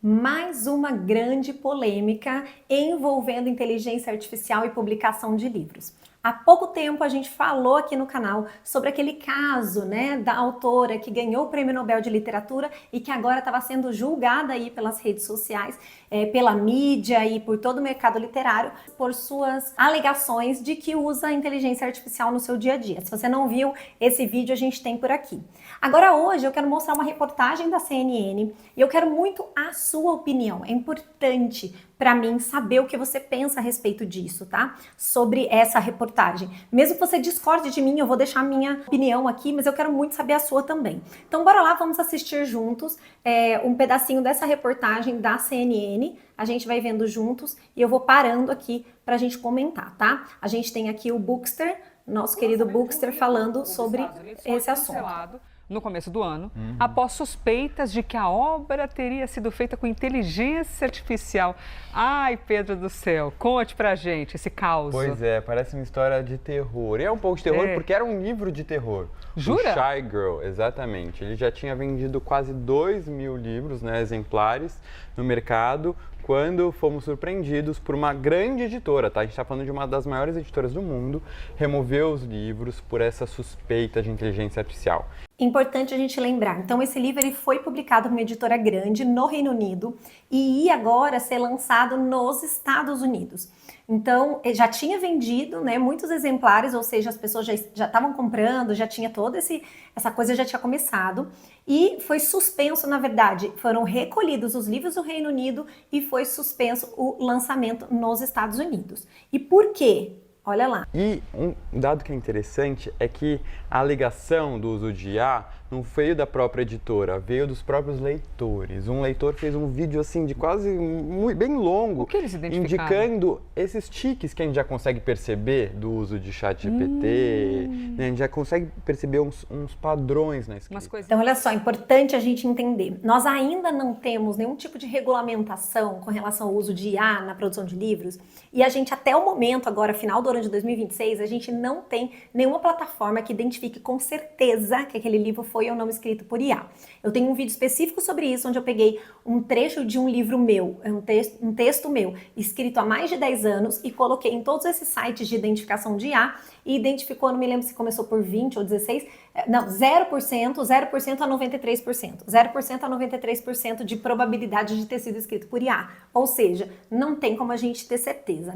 mais uma grande polêmica envolvendo inteligência artificial e publicação de livros. Há pouco tempo a gente falou aqui no canal sobre aquele caso, da autora que ganhou o Prêmio Nobel de Literatura e que agora estava sendo julgada aí pelas redes sociais, pela mídia e por todo o mercado literário por suas alegações de que usa a inteligência artificial no seu dia a dia. Se você não viu esse vídeo, a gente tem por aqui. Agora hoje eu quero mostrar uma reportagem da CNN e eu quero muito a sua opinião. É importante para mim saber o que você pensa a respeito disso, tá? Sobre essa reportagem. Mesmo que você discorde de mim, eu vou deixar a minha opinião aqui, mas eu quero muito saber a sua também. Então bora lá, vamos assistir juntos um pedacinho dessa reportagem da CNN. A gente vai vendo juntos e eu vou parando aqui pra gente comentar, tá? A gente tem aqui o Bookster, nosso querido Bookster, falando sobre esse assunto. No começo do ano, após suspeitas de que a obra teria sido feita com inteligência artificial. Ai, Pedro do céu, conte pra gente esse caos. Pois é, parece uma história de terror. E é um pouco de terror porque era um livro de terror. Jura? O Shy Girl, exatamente. Ele já tinha vendido quase 2.000 livros, exemplares, no mercado, quando fomos surpreendidos por uma grande editora, tá? A gente está falando de uma das maiores editoras do mundo, removeu os livros por essa suspeita de inteligência artificial. Importante a gente lembrar, então esse livro ele foi publicado por uma editora grande no Reino Unido e ia agora ser lançado nos Estados Unidos. Então, já tinha vendido, muitos exemplares, ou seja, as pessoas já estavam comprando, já tinha toda essa coisa já tinha começado e foi suspenso, na verdade, foram recolhidos os livros do Reino Unido e foi suspenso o lançamento nos Estados Unidos. E por quê? Olha lá. E um dado que é interessante é que a alegação do uso de IA não veio da própria editora, veio dos próprios leitores. Um leitor fez um vídeo assim de quase bem longo, o que eles identificaram? Indicando esses tiques que a gente já consegue perceber do uso de ChatGPT, a gente já consegue perceber uns padrões na escrita. Então, olha só, é importante a gente entender. Nós ainda não temos nenhum tipo de regulamentação com relação ao uso de IA na produção de livros e a gente até o momento, agora final do ano de 2026, a gente não tem nenhuma plataforma que identifique com certeza que aquele livro foi ou não escrito por IA. Eu tenho um vídeo específico sobre isso, onde eu peguei um trecho de um livro meu, um texto meu, escrito há mais de 10 anos e coloquei em todos esses sites de identificação de IA e identificou, não me lembro se começou por 20 ou 16, não, 0% a 93%. 0% a 93% de probabilidade de ter sido escrito por IA. Ou seja, não tem como a gente ter certeza,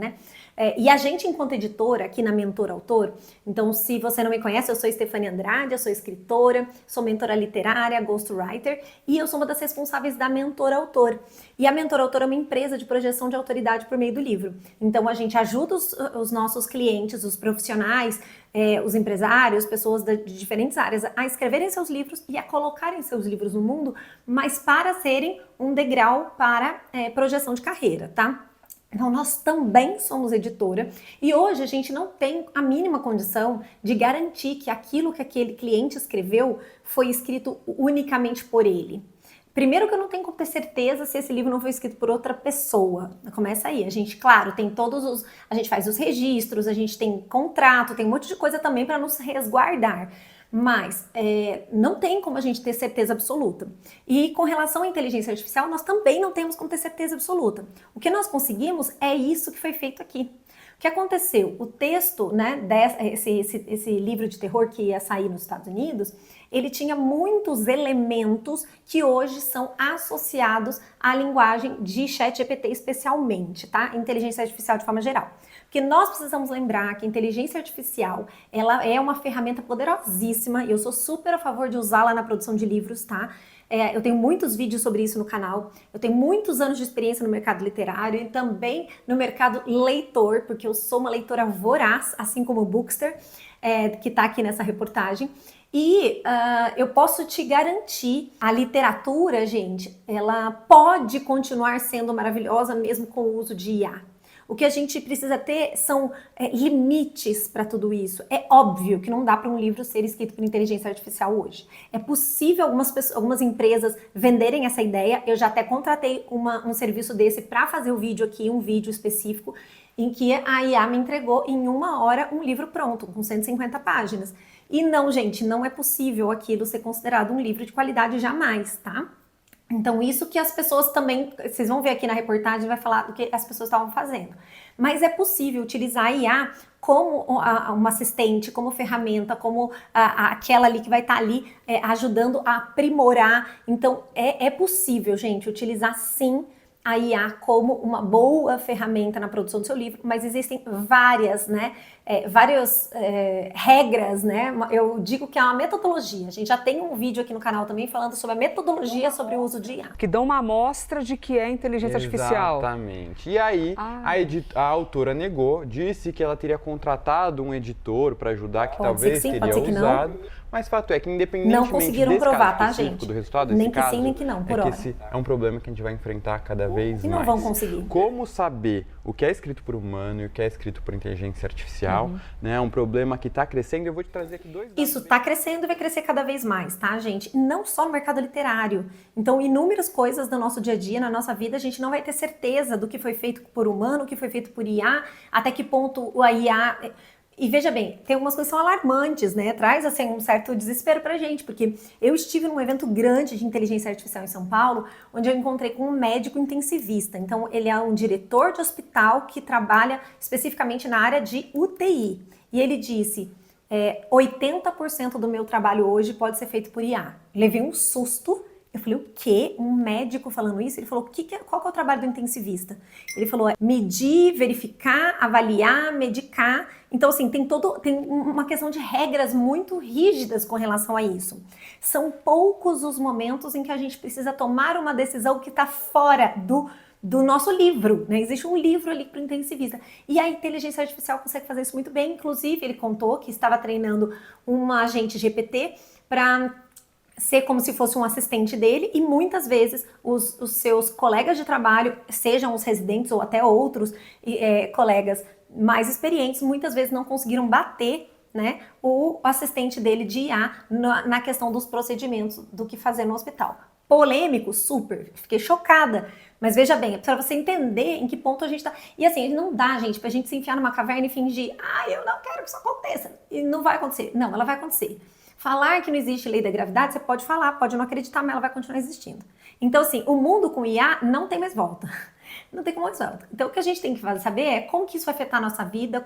e a gente, enquanto editora, aqui na Mentor Autor, então se você não me conhece, eu sou Stefania Andrade, eu sou escritora, sou mentora literária, ghostwriter, e eu sou uma das responsáveis da Mentor Autor. E a Mentor Autor é uma empresa de projeção de autoridade por meio do livro. Então a gente ajuda os nossos clientes, os profissionais, os empresários, pessoas de diferentes áreas a escreverem seus livros e a colocarem seus livros no mundo, mas para serem um degrau para projeção de carreira, tá? Então, nós também somos editora e hoje a gente não tem a mínima condição de garantir que aquilo que aquele cliente escreveu foi escrito unicamente por ele. Primeiro que eu não tenho como ter certeza se esse livro não foi escrito por outra pessoa. Começa aí. A gente, claro, tem a gente faz os registros, a gente tem contrato, tem um monte de coisa também para nos resguardar. Mas não tem como a gente ter certeza absoluta. E com relação à inteligência artificial, nós também não temos como ter certeza absoluta. O que nós conseguimos é isso que foi feito aqui. O que aconteceu? O texto, esse livro de terror que ia sair nos Estados Unidos, ele tinha muitos elementos que hoje são associados à linguagem de ChatGPT especialmente, tá? Inteligência artificial de forma geral. Porque nós precisamos lembrar que a inteligência artificial, ela é uma ferramenta poderosíssima e eu sou super a favor de usá-la na produção de livros, tá? Eu tenho muitos vídeos sobre isso no canal, eu tenho muitos anos de experiência no mercado literário e também no mercado leitor, porque eu sou uma leitora voraz, assim como o Bookster, que está aqui nessa reportagem. E eu posso te garantir, a literatura, gente, ela pode continuar sendo maravilhosa mesmo com o uso de IA. O que a gente precisa ter são limites para tudo isso. É óbvio que não dá para um livro ser escrito por inteligência artificial hoje. É possível algumas empresas venderem essa ideia. Eu já até contratei um serviço desse para fazer o vídeo aqui, um vídeo específico, em que a IA me entregou em 1 hora um livro pronto, com 150 páginas. E não, gente, não é possível aquilo ser considerado um livro de qualidade jamais, tá? Então, isso que as pessoas também, vocês vão ver aqui na reportagem, vai falar do que as pessoas estavam fazendo. Mas é possível utilizar a IA como uma assistente, como ferramenta, como aquela ali que vai estar ali ajudando a aprimorar. Então, é possível, gente, utilizar sim a IA como uma boa ferramenta na produção do seu livro, mas existem várias, né, várias regras, né, eu digo que é uma metodologia. A gente já tem um vídeo aqui no canal também falando sobre a metodologia sobre o uso de IA. Que dão uma amostra de que é inteligência artificial. Exatamente. E aí, a autora negou, disse que ela teria contratado um editor para ajudar, que talvez teria usado. Mas fato é que, independentemente não conseguiram desse provar, caso tá, gente? do resultado Nem desse que caso, sim, nem que não, por que hora. esse é um problema que a gente vai enfrentar cada vez E não mais. vão conseguir. Como saber o que é escrito por humano e o que é escrito por inteligência artificial, né? É um problema que está crescendo. Eu vou te trazer aqui dois dados. Isso está crescendo e vai crescer cada vez mais, tá, gente? Não só no mercado literário. Então, inúmeras coisas do nosso dia a dia, na nossa vida, a gente não vai ter certeza do que foi feito por humano, o que foi feito por IA, até que ponto a IA... E veja bem, tem algumas coisas que são alarmantes, né? Traz, assim, um certo desespero pra gente, porque eu estive num evento grande de inteligência artificial em São Paulo, onde eu encontrei com um médico intensivista. Então, ele é um diretor de hospital que trabalha especificamente na área de UTI. E ele disse, 80% do meu trabalho hoje pode ser feito por IA. Levei um susto. Eu falei, o quê? Um médico falando isso? Ele falou, qual que é o trabalho do intensivista? Ele falou, medir, verificar, avaliar, medicar. Então, assim, tem uma questão de regras muito rígidas com relação a isso. São poucos os momentos em que a gente precisa tomar uma decisão que está fora do nosso livro, né? Existe um livro ali para o intensivista. E a inteligência artificial consegue fazer isso muito bem. Inclusive, ele contou que estava treinando uma agente GPT para ser como se fosse um assistente dele, e muitas vezes os seus colegas de trabalho, sejam os residentes ou até outros colegas mais experientes, muitas vezes não conseguiram bater, né, o assistente dele de IA na questão dos procedimentos do que fazer no hospital. Polêmico, super, fiquei chocada, mas veja bem, é para você entender em que ponto a gente tá. E assim, não dá, gente, pra gente se enfiar numa caverna e fingir, eu não quero que isso aconteça, e não vai acontecer. Não, ela vai acontecer. Falar que não existe lei da gravidade, você pode falar, pode não acreditar, mas ela vai continuar existindo. Então, assim, o mundo com IA não tem mais volta. Não tem como mais volta. Então, o que a gente tem que saber é como que isso vai afetar a nossa vida,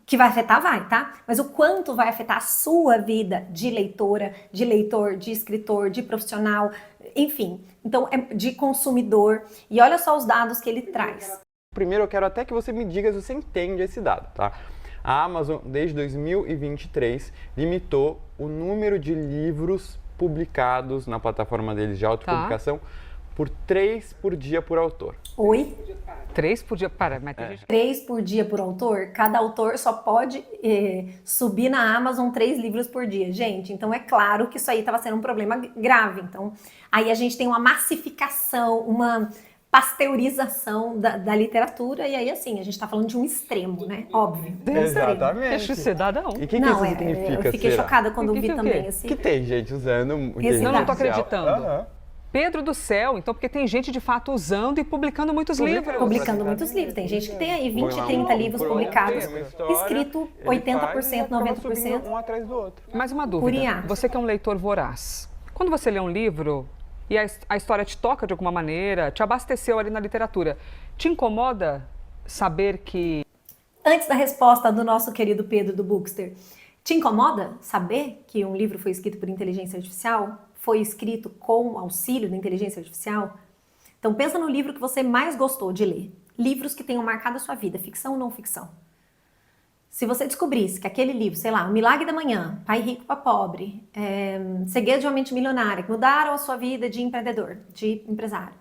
que vai afetar, vai, tá? Mas o quanto vai afetar a sua vida de leitora, de leitor, de escritor, de profissional, enfim. Então, de consumidor. E olha só os dados que ele traz. Primeiro, eu quero até que você me diga se você entende esse dado, tá? A Amazon, desde 2023, limitou o número de livros publicados na plataforma deles de autopublicação por 3 por dia por autor. Oi? 3 por dia? Para, mas tem gente... 3 por dia por autor? Cada autor só pode subir na Amazon 3 livros por dia. Gente, então é claro que isso aí estava sendo um problema grave. Então, aí a gente tem uma massificação, uma pasteurização da literatura, e aí assim, a gente tá falando de um extremo, né? Óbvio. Exatamente. Deixa de ser cidadão. E o que isso significa? Eu fiquei chocada quando vi também esse. Que tem gente usando não tô acreditando. Uhum. Pedro do céu, então, porque tem gente de fato usando e publicando muitos livros. Publicando muitos livros. Tem gente que tem aí 20, 30 livros publicados, escrito 80%, 90%. Um atrás do outro. Mais uma dúvida. Você que é um leitor voraz, quando você lê um livro e a história te toca de alguma maneira, te abasteceu ali na literatura, te incomoda saber que... Antes da resposta do nosso querido Pedro do Bookster, te incomoda saber que um livro foi escrito por inteligência artificial? Foi escrito com auxílio da inteligência artificial? Então pensa no livro que você mais gostou de ler. Livros que tenham marcado a sua vida, ficção ou não ficção. Se você descobrisse que aquele livro, sei lá, O Milagre da Manhã, Pai Rico para Pobre, Segredo de uma Mente Milionária, que mudaram a sua vida de empreendedor, de empresário,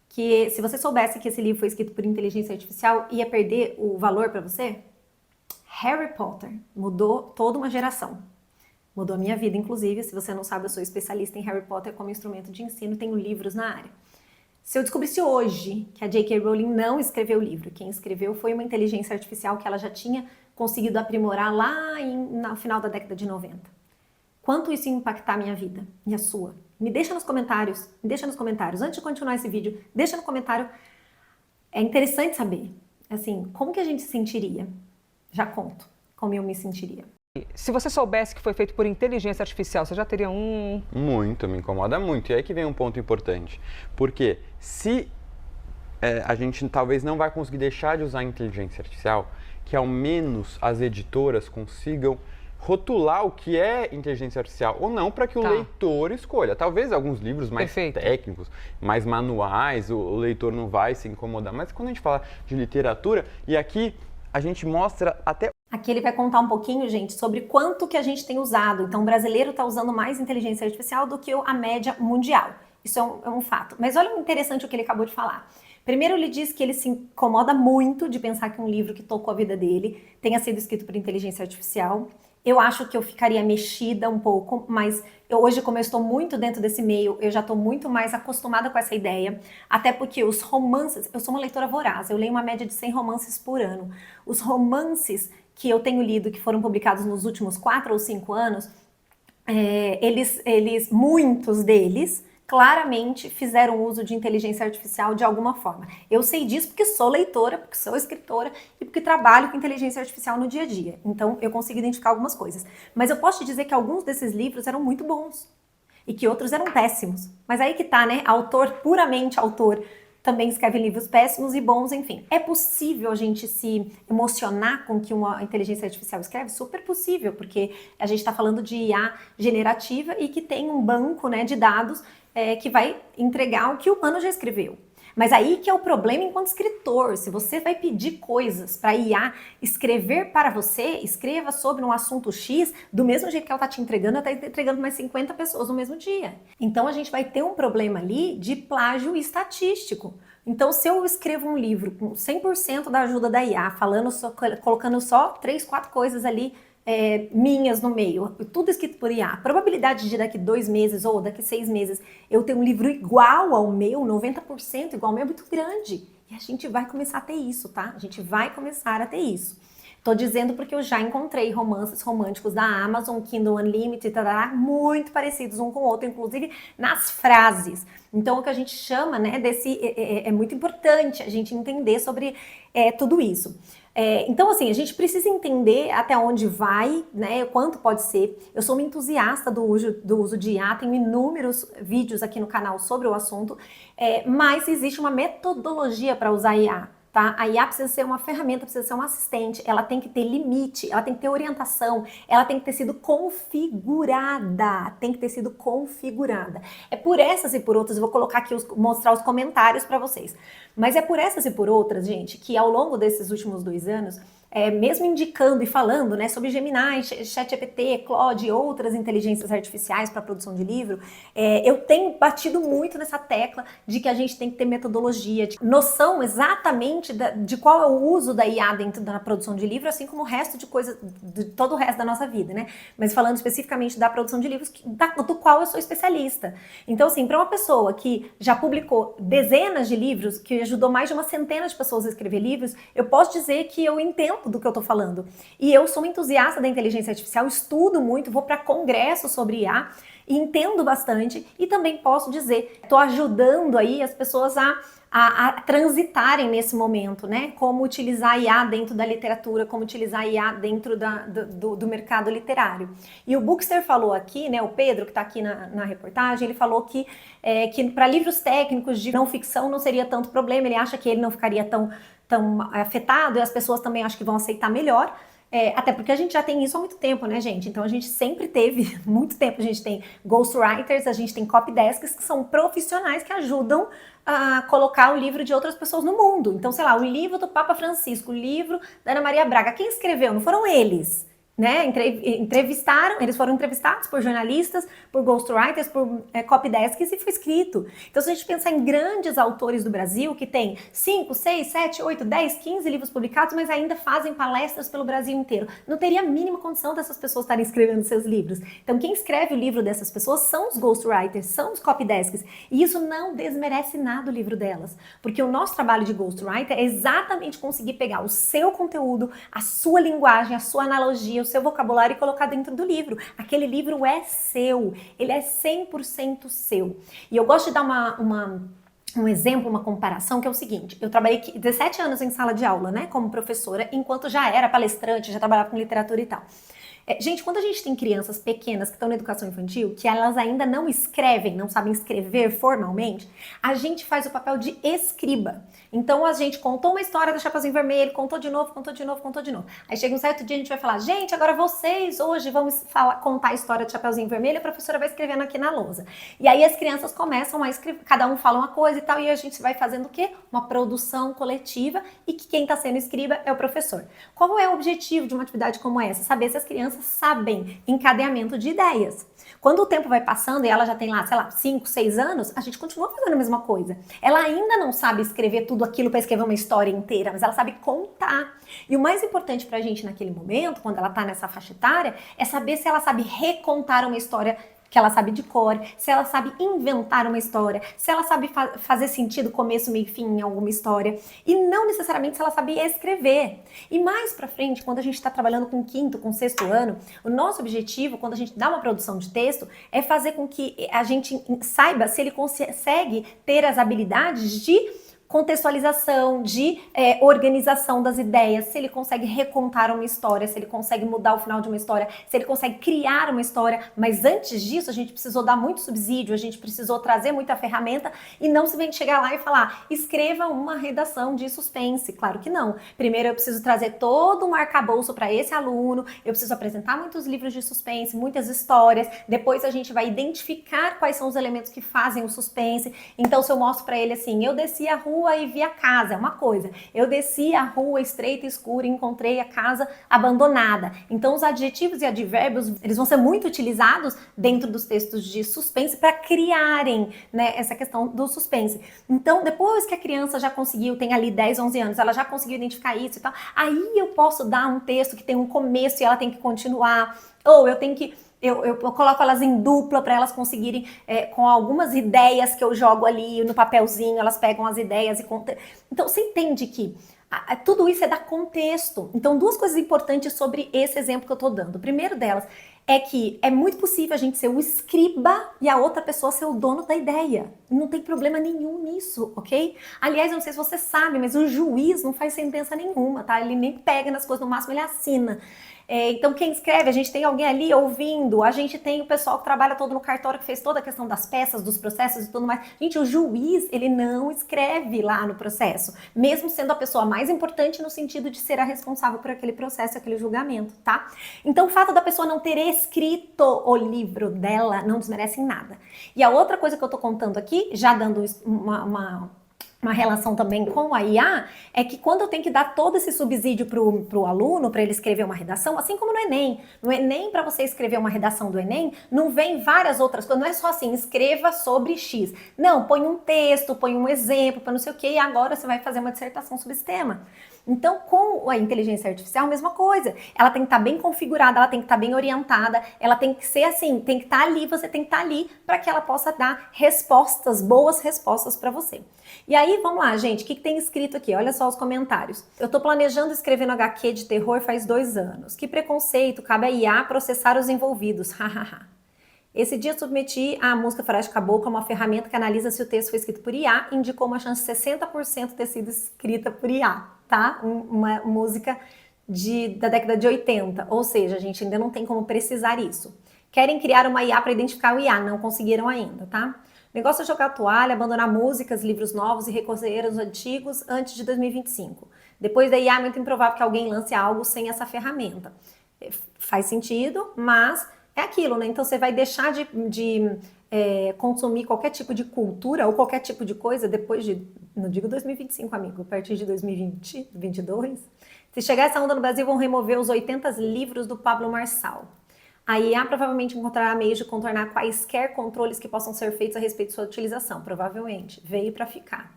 que se você soubesse que esse livro foi escrito por inteligência artificial, ia perder o valor para você? Harry Potter mudou toda uma geração. Mudou a minha vida, inclusive. Se você não sabe, eu sou especialista em Harry Potter como instrumento de ensino, tenho livros na área. Se eu descobrisse hoje que a J.K. Rowling não escreveu o livro, quem escreveu foi uma inteligência artificial que ela já tinha conseguido aprimorar lá no final da década de 90. Quanto isso ia impactar a minha vida e a sua? Me deixa nos comentários, Antes de continuar esse vídeo, deixa no comentário. É interessante saber, assim, como que a gente se sentiria? Já conto como eu me sentiria. Se você soubesse que foi feito por inteligência artificial, você já teria um... Muito, me incomoda muito. E aí que vem um ponto importante. Porque se a gente talvez não vai conseguir deixar de usar a inteligência artificial, que ao menos as editoras consigam rotular o que é inteligência artificial ou não, para que o leitor escolha. Talvez alguns livros mais técnicos, mais manuais, o leitor não vai se incomodar. Mas quando a gente fala de literatura, e aqui a gente mostra até... Aqui ele vai contar um pouquinho, gente, sobre quanto que a gente tem usado. Então, o brasileiro está usando mais inteligência artificial do que a média mundial. Isso é um fato. Mas olha o interessante o que ele acabou de falar. Primeiro, ele diz que ele se incomoda muito de pensar que um livro que tocou a vida dele tenha sido escrito por inteligência artificial. Eu acho que eu ficaria mexida um pouco, mas hoje, como eu estou muito dentro desse meio, eu já estou muito mais acostumada com essa ideia, até porque os romances, eu sou uma leitora voraz, eu leio uma média de 100 romances por ano. Os romances que eu tenho lido, que foram publicados nos últimos 4 ou 5 anos, muitos deles, claramente fizeram uso de inteligência artificial de alguma forma. Eu sei disso porque sou leitora, porque sou escritora e porque trabalho com inteligência artificial no dia a dia. Então, eu consigo identificar algumas coisas. Mas eu posso te dizer que alguns desses livros eram muito bons e que outros eram péssimos. Mas aí que tá, né? Autor, puramente autor, também escreve livros péssimos e bons, enfim. É possível a gente se emocionar com o que uma inteligência artificial escreve? Super possível, porque a gente está falando de IA generativa e que tem um banco, né, de dados que vai entregar o que o humano já escreveu. Mas aí que é o problema enquanto escritor. Se você vai pedir coisas para IA escrever para você, escreva sobre um assunto X, do mesmo jeito que ela está te entregando, ela está entregando mais 50 pessoas no mesmo dia. Então a gente vai ter um problema ali de plágio estatístico. Então, se eu escrevo um livro com 100% da ajuda da IA, colocando só 3, 4 coisas ali minhas no meio, tudo escrito por IA, a probabilidade de daqui 2 meses ou daqui 6 meses eu ter um livro igual ao meu, 90% igual ao meu, é muito grande. E a gente vai começar a ter isso, tá? A gente vai começar a ter isso. Tô dizendo porque eu já encontrei romances românticos da Amazon, Kindle Unlimited, muito parecidos um com o outro, inclusive nas frases. Então, o que a gente chama, né, é muito importante a gente entender sobre tudo isso. Então, assim, a gente precisa entender até onde vai, né, quanto pode ser. Eu sou uma entusiasta do uso de IA, tenho inúmeros vídeos aqui no canal sobre o assunto, mas existe uma metodologia para usar IA. Tá? A IA precisa ser uma ferramenta, precisa ser um assistente, ela tem que ter limite, ela tem que ter orientação, ela tem que ter sido configurada, É por essas e por outras, eu vou colocar aqui, mostrar os comentários para vocês, mas é por essas e por outras, gente, que ao longo desses últimos 2 anos, mesmo indicando e falando, né, sobre Gemini, ChatGPT, Claude e outras inteligências artificiais para produção de livro, eu tenho batido muito nessa tecla de que a gente tem que ter metodologia, noção exatamente de qual é o uso da IA dentro da produção de livro, assim como o resto de coisas, de todo o resto da nossa vida, né? Mas falando especificamente da produção de livros, do qual eu sou especialista. Então, assim, para uma pessoa que já publicou dezenas de livros, que ajudou mais de uma centena de pessoas a escrever livros, eu posso dizer que eu entendo do que eu tô falando. E eu sou uma entusiasta da inteligência artificial, estudo muito, vou para congressos sobre IA, entendo bastante e também posso dizer, tô ajudando aí as pessoas a transitarem nesse momento, né? Como utilizar a IA dentro da literatura, como utilizar a IA dentro do mercado literário. E o Bookster falou aqui, né? O Pedro, que está aqui na reportagem, ele falou que para livros técnicos de não ficção não seria tanto problema, ele acha que ele não ficaria tão afetado e as pessoas também acho que vão aceitar melhor. Até porque a gente já tem isso há muito tempo, né, gente? Então a gente sempre teve, muito tempo, a gente tem ghostwriters, a gente tem copydesks que são profissionais que ajudam a colocar o livro de outras pessoas no mundo. Então, sei lá, o livro do Papa Francisco, o livro da Ana Maria Braga, quem escreveu? Não foram eles, né? Eles foram entrevistados por jornalistas, por ghostwriters, por copydesks e foi escrito. Então, se a gente pensar em grandes autores do Brasil que têm 5, 6, 7, 8, 10, 15 livros publicados, mas ainda fazem palestras pelo Brasil inteiro, não teria a mínima condição dessas pessoas estarem escrevendo seus livros. Então, quem escreve o livro dessas pessoas são os ghostwriters, são os copydesks. E isso não desmerece nada o livro delas, porque o nosso trabalho de ghostwriter é exatamente conseguir pegar o seu conteúdo, a sua linguagem, a sua analogia, o seu vocabulário e colocar dentro do livro. Aquele livro é seu, ele é 100% seu. E eu gosto de dar um exemplo, uma comparação, que é o seguinte: eu trabalhei 17 anos em sala de aula, né, como professora, enquanto já era palestrante, já trabalhava com literatura e tal. Gente, quando a gente tem crianças pequenas que estão na educação infantil, que elas ainda não escrevem, não sabem escrever formalmente, a gente faz o papel de escriba. Então a gente contou uma história do Chapeuzinho Vermelho, contou de novo, contou de novo, contou de novo. Aí chega um certo dia a gente vai falar, gente, agora vocês hoje vão contar a história do Chapeuzinho Vermelho, a professora vai escrevendo aqui na lousa. E aí as crianças começam a escrever, cada um fala uma coisa e tal, e a gente vai fazendo o quê? Uma produção coletiva, e que quem está sendo escriba é o professor. Qual é o objetivo de uma atividade como essa? Saber se as crianças sabem encadeamento de ideias. Quando o tempo vai passando e ela já tem lá, sei lá, 5, 6 anos, a gente continua fazendo a mesma coisa. Ela ainda não sabe escrever tudo aquilo para escrever uma história inteira, mas ela sabe contar. E o mais importante pra gente naquele momento, quando ela tá nessa faixa etária, é saber se ela sabe recontar uma história que ela sabe de cor, se ela sabe inventar uma história, se ela sabe fazer sentido começo, meio e fim em alguma história, e não necessariamente se ela sabe escrever. E mais pra frente, quando a gente está trabalhando com 5º, com 6º ano, o nosso objetivo, quando a gente dá uma produção de texto, é fazer com que a gente saiba se ele consegue ter as habilidades de contextualização, de organização das ideias, se ele consegue recontar uma história, se ele consegue mudar o final de uma história, se ele consegue criar uma história, mas antes disso a gente precisou dar muito subsídio, a gente precisou trazer muita ferramenta e não simplesmente chegar lá e falar, escreva uma redação de suspense, claro que não. Primeiro eu preciso trazer todo um arcabouço para esse aluno, eu preciso apresentar muitos livros de suspense, muitas histórias, depois a gente vai identificar quais são os elementos que fazem o suspense, então se eu mostro para ele assim, eu desci a rua e vi a casa, é uma coisa. Eu desci a rua estreita e escura e encontrei a casa abandonada. Então os adjetivos e advérbios, eles vão ser muito utilizados dentro dos textos de suspense para criarem, né, essa questão do suspense. Então depois que a criança já conseguiu, tem ali 10, 11 anos, ela já conseguiu identificar isso e tal, aí eu posso dar um texto que tem um começo e ela tem que continuar, ou eu tenho que eu coloco elas em dupla para elas conseguirem, com algumas ideias que eu jogo ali no papelzinho, elas pegam as ideias e contam. Então você entende que tudo isso é dar contexto. Então 2 coisas importantes sobre esse exemplo que eu tô dando. O primeiro delas é que é muito possível a gente ser o escriba e a outra pessoa ser o dono da ideia. Não tem problema nenhum nisso, ok? Aliás, eu não sei se você sabe, mas o juiz não faz sentença nenhuma, tá? Ele nem pega nas coisas, no máximo ele assina. Então quem escreve, a gente tem alguém ali ouvindo, a gente tem o pessoal que trabalha todo no cartório, que fez toda a questão das peças, dos processos e tudo mais. Gente, o juiz, ele não escreve lá no processo, mesmo sendo a pessoa mais importante no sentido de ser a responsável por aquele processo, aquele julgamento, tá? Então o fato da pessoa não ter escrito o livro dela não desmerece em nada. E a outra coisa que eu tô contando aqui, já dando uma relação também com a IA, é que quando eu tenho que dar todo esse subsídio pro aluno, para ele escrever uma redação, assim como no Enem, para você escrever uma redação do Enem, não vem várias outras coisas, não é só assim, escreva sobre X. Não, põe um texto, põe um exemplo, para não sei o quê, e agora você vai fazer uma dissertação sobre esse tema. Então, com a inteligência artificial, a mesma coisa. Ela tem que estar bem configurada, ela tem que estar bem orientada, ela tem que ser assim, tem que estar ali, você tem que estar ali para que ela possa dar respostas, boas respostas para você. E aí, vamos lá, gente, o que tem escrito aqui? Olha só os comentários. Eu tô planejando escrever no HQ de terror faz 2 anos. Que preconceito, cabe a IA processar os envolvidos, hahaha. Esse dia submeti a música Faroeste Caboclo a uma ferramenta que analisa se o texto foi escrito por IA e indicou uma chance de 60% ter sido escrita por IA, tá? Uma música da década de 80, ou seja, a gente ainda não tem como precisar isso. Querem criar uma IA para identificar o IA, não conseguiram ainda, tá? O negócio é jogar a toalha, abandonar músicas, livros novos e recorrer aos antigos antes de 2025. Depois da IA é muito improvável que alguém lance algo sem essa ferramenta. Faz sentido, mas é aquilo, né? Então você vai deixar de consumir qualquer tipo de cultura ou qualquer tipo de coisa depois de, não digo 2025, amigo, a partir de 2020, 2022. Se chegar essa onda no Brasil, vão remover os 80 livros do Pablo Marçal. A IA provavelmente encontrará meios de contornar quaisquer controles que possam ser feitos a respeito de sua utilização. Provavelmente. Veio para ficar.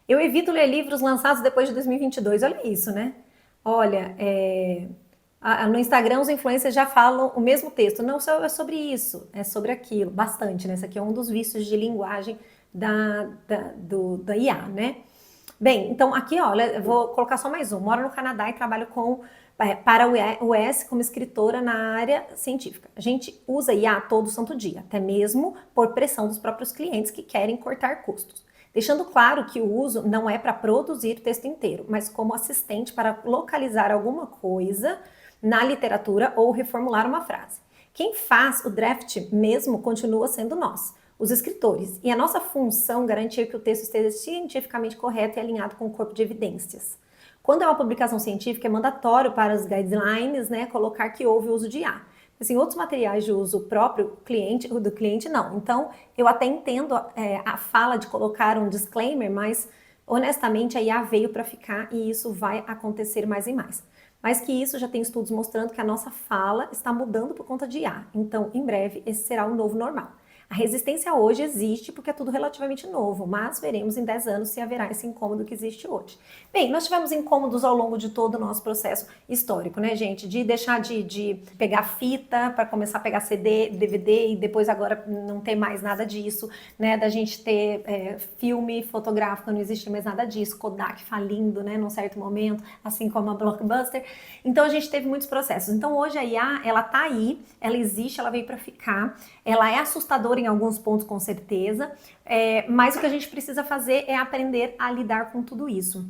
Eu evito ler livros lançados depois de 2022. Olha isso, né? Olha, no Instagram os influencers já falam o mesmo texto. Não é sobre isso, é sobre aquilo. Bastante, né? Esse aqui é um dos vícios de linguagem da IA, né? Bem, então aqui, olha, eu vou colocar só mais um. Moro no Canadá e trabalho para o US como escritora na área científica. A gente usa IA todo santo dia, até mesmo por pressão dos próprios clientes que querem cortar custos. Deixando claro que o uso não é para produzir o texto inteiro, mas como assistente para localizar alguma coisa na literatura ou reformular uma frase. Quem faz o draft mesmo continua sendo nós, os escritores, e a nossa função é garantir que o texto esteja cientificamente correto e alinhado com o corpo de evidências. Quando é uma publicação científica, é mandatório para os guidelines, né, colocar que houve uso de IA. Assim, outros materiais de uso próprio do cliente não. Então, eu até entendo a fala de colocar um disclaimer, mas honestamente a IA veio para ficar e isso vai acontecer mais e mais. Mas que isso já tem estudos mostrando que a nossa fala está mudando por conta de IA. Então, em breve, esse será o novo normal. A resistência hoje existe porque é tudo relativamente novo, mas veremos em 10 anos se haverá esse incômodo que existe hoje. Bem, nós tivemos incômodos ao longo de todo o nosso processo histórico, né, gente? De deixar de pegar fita para começar a pegar CD, DVD e depois agora não ter mais nada disso, né? Da gente ter filme fotográfico, não existe mais nada disso, Kodak falindo, né, num certo momento, assim como a Blockbuster. Então a gente teve muitos processos. Então hoje a IA, ela tá aí, ela existe, ela veio para ficar, ela é assustadora em alguns pontos com certeza, mas o que a gente precisa fazer é aprender a lidar com tudo isso.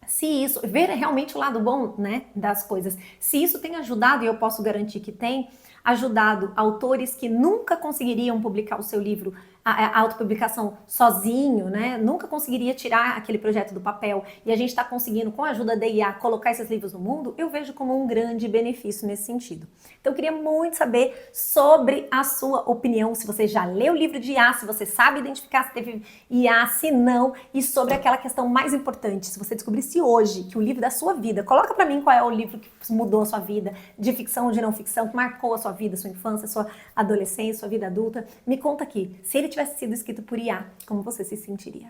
Se isso, ver realmente o lado bom, né, das coisas, se isso tem ajudado, e eu posso garantir que tem, ajudado autores que nunca conseguiriam publicar o seu livro, a autopublicação sozinho, né? Nunca conseguiria tirar aquele projeto do papel e a gente está conseguindo, com a ajuda da IA, colocar esses livros no mundo, eu vejo como um grande benefício nesse sentido. Então eu queria muito saber sobre a sua opinião, se você já leu o livro de IA, se você sabe identificar se teve IA, se não, e sobre aquela questão mais importante, se você descobrisse hoje que o livro da sua vida, coloca para mim qual é o livro que mudou a sua vida, de ficção ou de não ficção, que marcou a sua vida, sua infância, sua adolescência, sua vida adulta, me conta aqui, se ele tivesse sido escrito por IA, como você se sentiria?